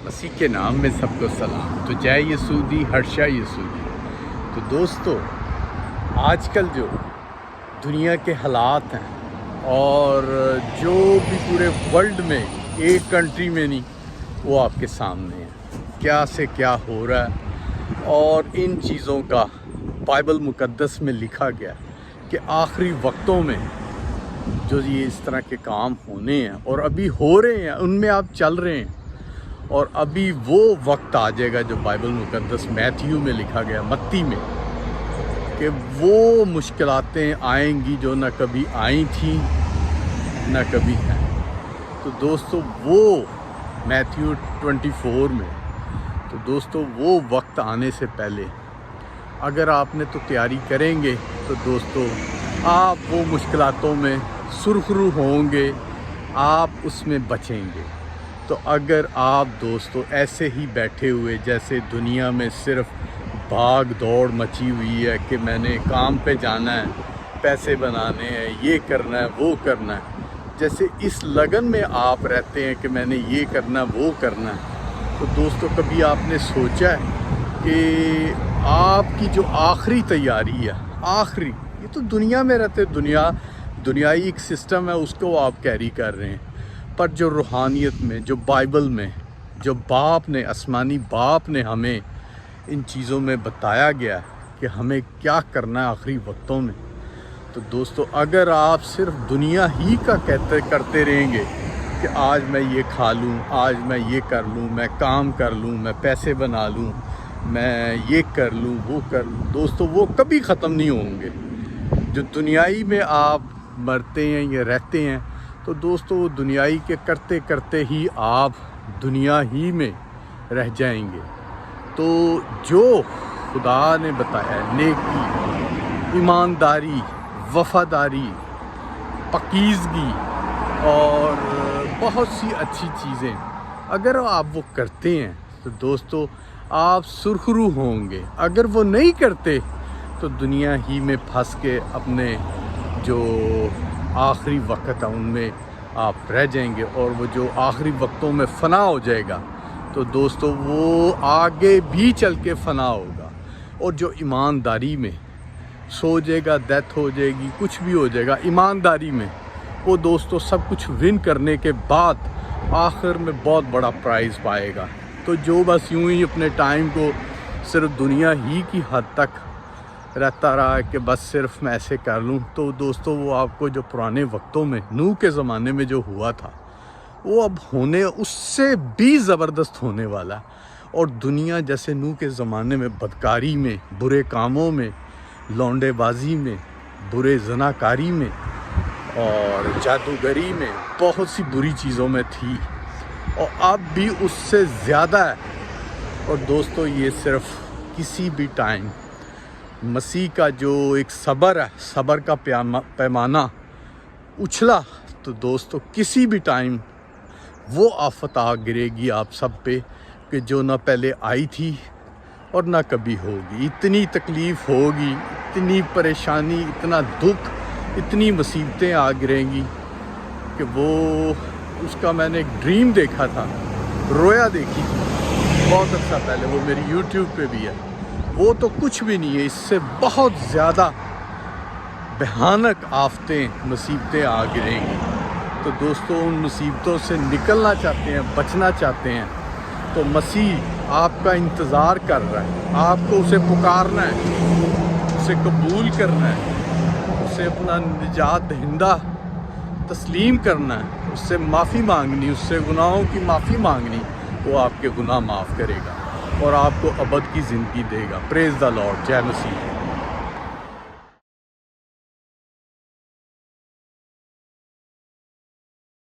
مسیح کے نام میں سب کو سلام۔ تو جے یسودی ہرشا یسودی۔ تو دوستو، آج کل جو دنیا کے حالات ہیں اور جو بھی پورے ورلڈ میں ایک کنٹری میں نہیں، وہ آپ کے سامنے ہے کیا سے کیا ہو رہا ہے۔ اور ان چیزوں کا بائبل مقدس میں لکھا گیا کہ آخری وقتوں میں جو یہ اس طرح کے کام ہونے ہیں اور ابھی ہو رہے ہیں، ان میں آپ چل رہے ہیں۔ اور ابھی وہ وقت آ جائے گا جو بائبل مقدس میتھیو میں لکھا گیا، متی میں، کہ وہ مشکلاتیں آئیں گی جو نہ کبھی آئی تھیں نہ کبھی ہیں۔ تو دوستو، وہ میتھیو 24 میں، تو دوستو وہ وقت آنے سے پہلے اگر آپ نے تو تیاری کریں گے تو دوستو آپ وہ مشکلاتوں میں سرخرو ہوں گے، آپ اس میں بچیں گے۔ تو اگر آپ دوستو ایسے ہی بیٹھے ہوئے، جیسے دنیا میں صرف بھاگ دوڑ مچی ہوئی ہے کہ میں نے کام پہ جانا ہے، پیسے بنانے ہیں، یہ کرنا ہے وہ کرنا ہے، جیسے اس لگن میں آپ رہتے ہیں کہ میں نے یہ کرنا وہ کرنا ہے، تو دوستو کبھی آپ نے سوچا ہے کہ آپ کی جو آخری تیاری ہے، آخری، یہ تو دنیا میں رہتے، دنیائی ایک سسٹم ہے، اس کو آپ کیری کر رہے ہیں، پر جو روحانیت میں، جو بائبل میں، جو باپ نے، آسمانی باپ نے ہمیں ان چیزوں میں بتایا گیا کہ ہمیں کیا کرنا ہے آخری وقتوں میں، تو دوستو اگر آپ صرف دنیا ہی کا کرتے رہیں گے کہ آج میں یہ کھا لوں، آج میں یہ کر لوں، میں کام کر لوں، میں پیسے بنا لوں، میں یہ کر لوں وہ کر لوں، دوستو وہ کبھی ختم نہیں ہوں گے۔ جو دنیائی میں آپ مرتے ہیں یا رہتے ہیں، تو دوستو وہ دنیائی کے کرتے کرتے ہی آپ دنیا ہی میں رہ جائیں گے۔ تو جو خدا نے بتایا ہے، نیکی، ایمانداری، وفاداری، پاکیزگی اور بہت سی اچھی چیزیں، اگر آپ وہ کرتے ہیں تو دوستو آپ سرخرو ہوں گے۔ اگر وہ نہیں کرتے تو دنیا ہی میں پھنس کے اپنے جو آخری وقت ہے ان میں آپ رہ جائیں گے، اور وہ جو آخری وقتوں میں فنا ہو جائے گا تو دوستو وہ آگے بھی چل کے فنا ہوگا۔ اور جو ایمانداری میں سو جائے گا، ڈیتھ ہو جائے گی، کچھ بھی ہو جائے گا ایمانداری میں، وہ دوستو سب کچھ ون کرنے کے بعد آخر میں بہت بڑا پرائز پائے گا۔ تو جو بس یوں ہی اپنے ٹائم کو صرف دنیا ہی کی حد تک رہتا رہا کہ بس صرف میں ایسے کر لوں، تو دوستو وہ آپ کو جو پرانے وقتوں میں، نوح کے زمانے میں جو ہوا تھا، وہ اب ہونے اس سے بھی زبردست ہونے والا ہے۔ اور دنیا جیسے نوح کے زمانے میں بدکاری میں، برے کاموں میں، لونڈے بازی میں، برے زناکاری میں اور جادوگری میں، بہت سی بری چیزوں میں تھی، اور اب بھی اس سے زیادہ ہے۔ اور دوستو یہ صرف کسی بھی ٹائم مسیح کا جو ایک صبر ہے، صبر کا پیمانہ اچھلا، تو دوستو کسی بھی ٹائم وہ آفت آ گرے گی آپ سب پہ کہ جو نہ پہلے آئی تھی اور نہ کبھی ہوگی۔ اتنی تکلیف ہوگی، اتنی پریشانی، اتنا دکھ، اتنی مصیبتیں آ گریں گی کہ وہ اس کا میں نے ایک ڈریم دیکھا تھا، رویا دیکھی تھی بہت عرصہ پہلے، وہ میری یوٹیوب پہ بھی ہے، وہ تو کچھ بھی نہیں ہے، اس سے بہت زیادہ بھیانک آفتیں، مصیبتیں آ گریں گی۔ تو دوستو ان مصیبتوں سے نکلنا چاہتے ہیں، بچنا چاہتے ہیں، تو مسیح آپ کا انتظار کر رہا ہے، آپ کو اسے پکارنا ہے، اسے قبول کرنا ہے، اسے اپنا نجات دہندہ تسلیم کرنا ہے، اس سے معافی مانگنی، اس سے گناہوں کی معافی مانگنی، وہ آپ کے گناہ معاف کرے گا اور آپ کو ابد کی زندگی دے گا۔ پریز دا لارڈ، جے مسیح۔